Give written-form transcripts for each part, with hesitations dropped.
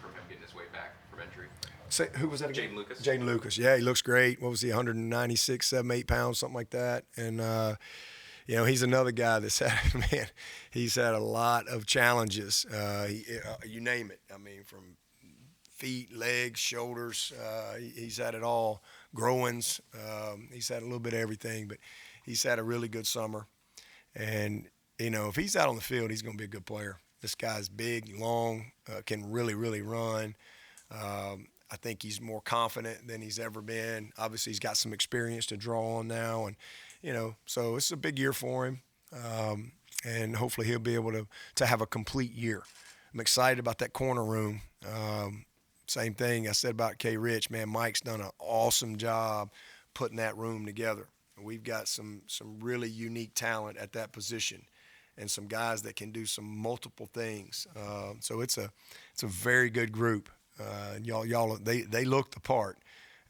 from him getting his way back from injury? Say, who was that again? Jaden Lucas. Jaden Lucas. Yeah, he looks great. What was he, 196, 7, 8 pounds, something like that. And, he's another guy that's had, man, he's had a lot of challenges. You name it. I mean, from feet, legs, shoulders. He's had it all. Growings. He's had a little bit of everything, but he's had a really good summer. And, if he's out on the field, he's going to be a good player. This guy's big, long, can really, really run. I think he's more confident than he's ever been. Obviously, he's got some experience to draw on now. And, so it's a big year for him. And hopefully he'll be able to have a complete year. I'm excited about that corner room. Same thing I said about K. Rich. Man, Mike's done an awesome job putting that room together. We've got some really unique talent at that position, and some guys that can do some multiple things. So it's a very good group. Y'all they look the part.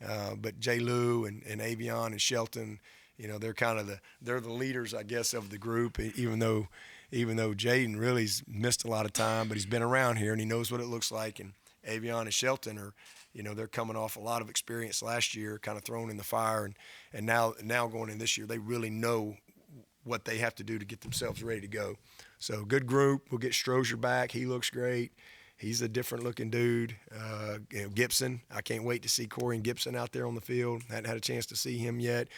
But J. Lou and Avion and Shelton, they're kind of the leaders, I guess, of the group. Even though Jaden really's missed a lot of time, but he's been around here and he knows what it looks like. And Avion and Shelton are, they're coming off a lot of experience last year, kind of thrown in the fire, and now going in this year, they really know what they have to do to get themselves ready to go. So good group. We'll get Strozier back. He looks great. He's a different-looking dude. Gibson, I can't wait to see Corey and Gibson out there on the field. Hadn't had a chance to see him yet.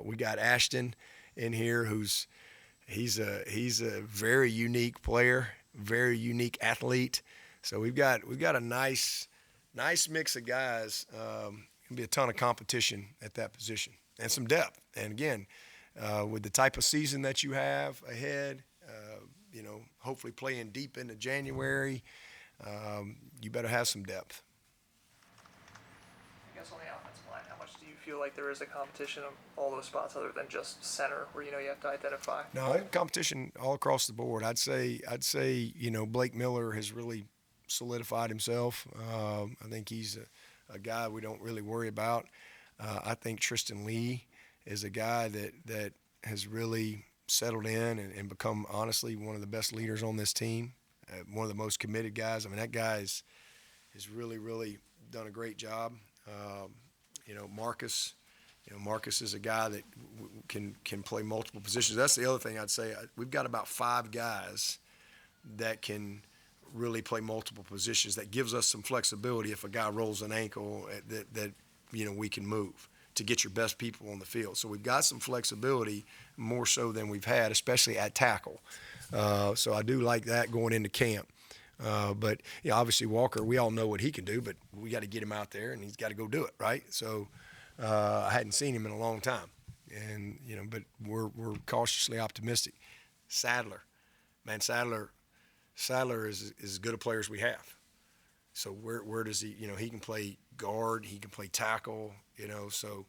We got Ashton in here, he's a very unique player, very unique athlete. So we've got a nice mix of guys. Gonna be a ton of competition at that position and some depth. And again, with the type of season that you have ahead, hopefully playing deep into January, you better have some depth. I guess on the offensive line, how much do you feel like there is a competition of all those spots other than just center, where you have to identify? No, competition all across the board. I'd say Blake Miller has really solidified himself. I think he's a guy we don't really worry about. I think Tristan Lee is a guy that has really settled in and become, honestly, one of the best leaders on this team, one of the most committed guys. I mean, that guy has really, really done a great job. Marcus, Marcus is a guy that can play multiple positions. That's the other thing I'd say. We've got about 5 guys that can really play multiple positions. That gives us some flexibility if a guy rolls an ankle that we can move to get your best people on the field. So we've got some flexibility, more so than we've had, especially at tackle. So I do like that going into camp. But obviously Walker, we all know what he can do, but we got to get him out there and he's got to go do it, right? So I hadn't seen him in a long time, and but we're cautiously optimistic. Sadler is as good a player as we have. So where does he? He can play guard, he can play tackle. So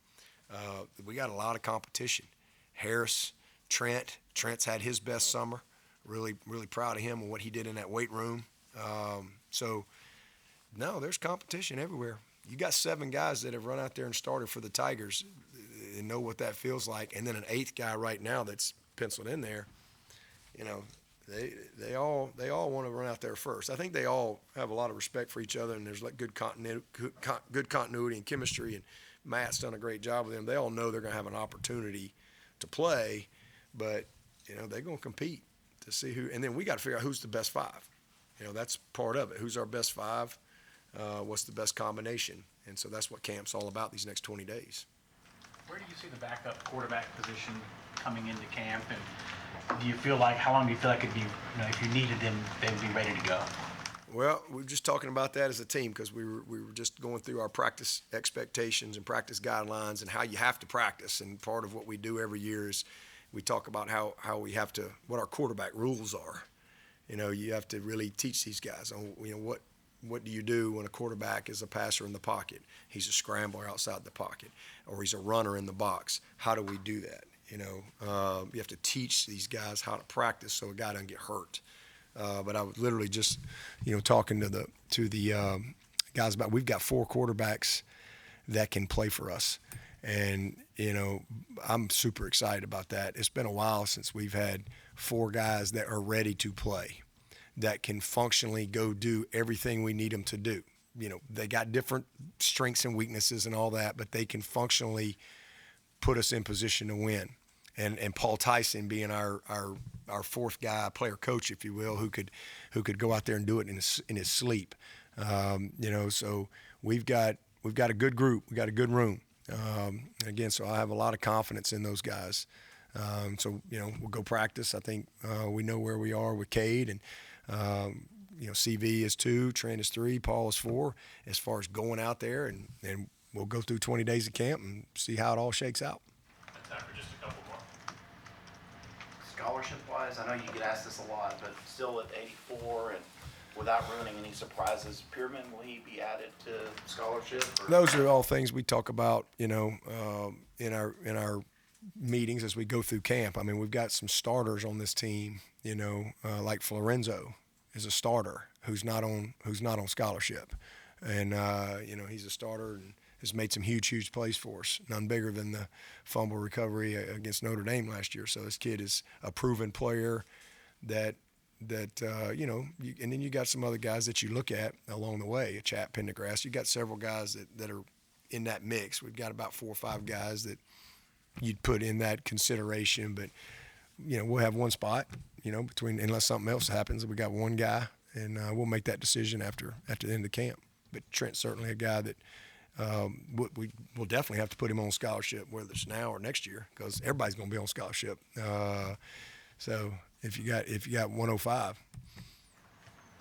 we got a lot of competition. Harris, Trent's had his best summer. Really, really proud of him and what he did in that weight room. So there's competition everywhere. You got 7 guys that have run out there and started for the Tigers and know what that feels like, and then an 8th guy right now that's penciled in there. They all want to run out there first. I think they all have a lot of respect for each other, and there's like good continuity and chemistry. And Matt's done a great job with them. They all know they're going to have an opportunity to play, but they're going to compete to see who. And then we got to figure out who's the best 5. That's part of it. Who's our best 5? What's the best combination? And so that's what camp's all about these next 20 days. Where do you see the backup quarterback position coming into camp, and how long do you feel like it'd be, if you needed them, they would be ready to go? Well, we were just talking about that as a team because we were just going through our practice expectations and practice guidelines and how you have to practice. And part of what we do every year is we talk about how we have to, what our quarterback rules are. You have to really teach these guys on, what do you do when a quarterback is a passer in the pocket? He's a scrambler outside the pocket, or he's a runner in the box. How do we do that? You have to teach these guys how to practice so a guy doesn't get hurt. But I was literally just, talking to the guys about, we've got 4 quarterbacks that can play for us. And, I'm super excited about that. It's been a while since we've had 4 guys that are ready to play. that can functionally go do everything we need them to do. You know, they got different strengths and weaknesses and all that, but they can functionally put us in position to win. And Paul Tyson being our fourth guy, player coach, if you will, who could go out there and do it in his sleep. You know, so we've got a good group, we got a good room. Again, so I have a lot of confidence in those guys. So you know, we'll go practice. I think we know where we are with Cade, and you know, CV is 2, Trent is 3, Paul is 4. As far as going out there, and we'll go through 20 days of camp and see how it all shakes out. Time for just a couple more. Scholarship-wise, I know you get asked this a lot, but still at 84 and without ruining any surprises, Pierman, will he be added to scholarship? Or? Those are all things we talk about, you know, in our meetings as we go through camp. I mean, we've got some starters on this team, you know, like Florenzo is a starter who's not on scholarship, and you know, he's a starter and has made some huge plays for us. None bigger than the fumble recovery against Notre Dame last year. So this kid is a proven player that you know, and then you got some other guys that you look at along the way. A Chap Pendergrass. You got several guys that are in that mix. We've got about 4 or 5 guys that you'd put in that consideration, but you know, we'll have one spot, you know, between, unless something else happens. We got one guy, and we'll make that decision after the end of camp. But Trent's certainly a guy that we'll definitely have to put him on scholarship, whether it's now or next year, because everybody's going to be on scholarship. So if you got 105.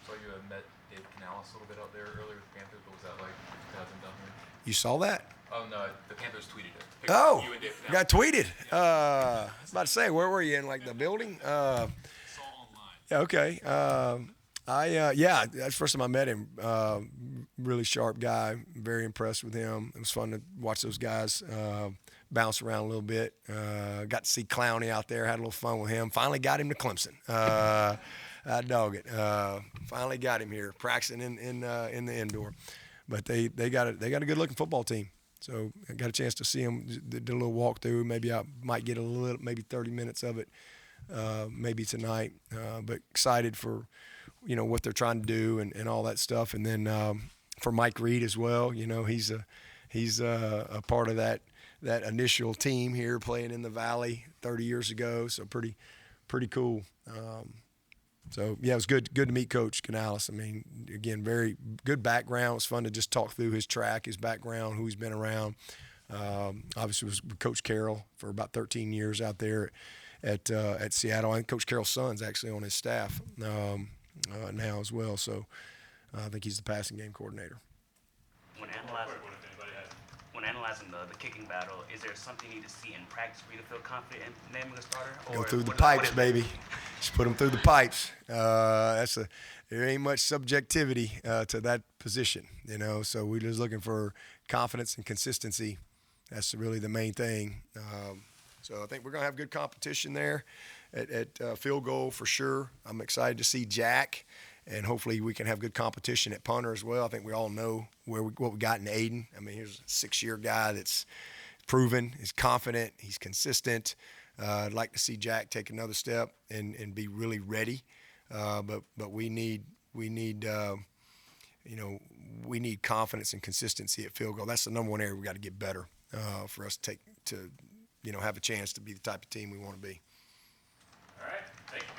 So you met Dave Canales a little bit out there earlier with the Panthers. What was that like? Having down here? You saw that? Oh no, the Panthers tweeted it. Oh, You and Dave got Canales. tweeted. I was about to say, where were you in, like, the building? It's all online. Yeah, okay. Yeah, that's the first time I met him. Really sharp guy. Very impressed with him. It was fun to watch those guys bounce around a little bit. Got to see Clowney out there. Had a little fun with him. Finally got him to Clemson. I dog it. Finally got him here practicing in the indoor. But they got a good looking football team. So I got a chance to see him. Did a little walkthrough. Maybe I might get maybe 30 minutes of it. Maybe tonight, but excited for, you know, what they're trying to do and all that stuff. And then for Mike Reed as well, you know, he's a part of that initial team here playing in the Valley 30 years ago. So pretty cool. So yeah, it was good to meet Coach Canales. I mean, again, very good background. It was fun to just talk through his track, his background, who he's been around. Obviously was with Coach Carroll for about 13 years out there at Seattle. And Coach Carroll's son's actually on his staff now as well. So I think he's the passing game coordinator. When analyzing the kicking battle, is there something you need to see in practice for you to feel confident in naming a starter? Go through the pipes, baby. Just put them through the pipes. There ain't much subjectivity to that position, you know. So we're just looking for confidence and consistency. That's really the main thing. So I think we're gonna have good competition there at field goal for sure. I'm excited to see Jack, and hopefully we can have good competition at punter as well. I think we all know what we got in Aiden. I mean, here's a 6-year guy that's proven, he's confident, he's consistent. I'd like to see Jack take another step and be really ready. But we need confidence and consistency at field goal. That's the number one area we got to get better for us to have a chance to be the type of team we want to be. All right. Thank you, Coach.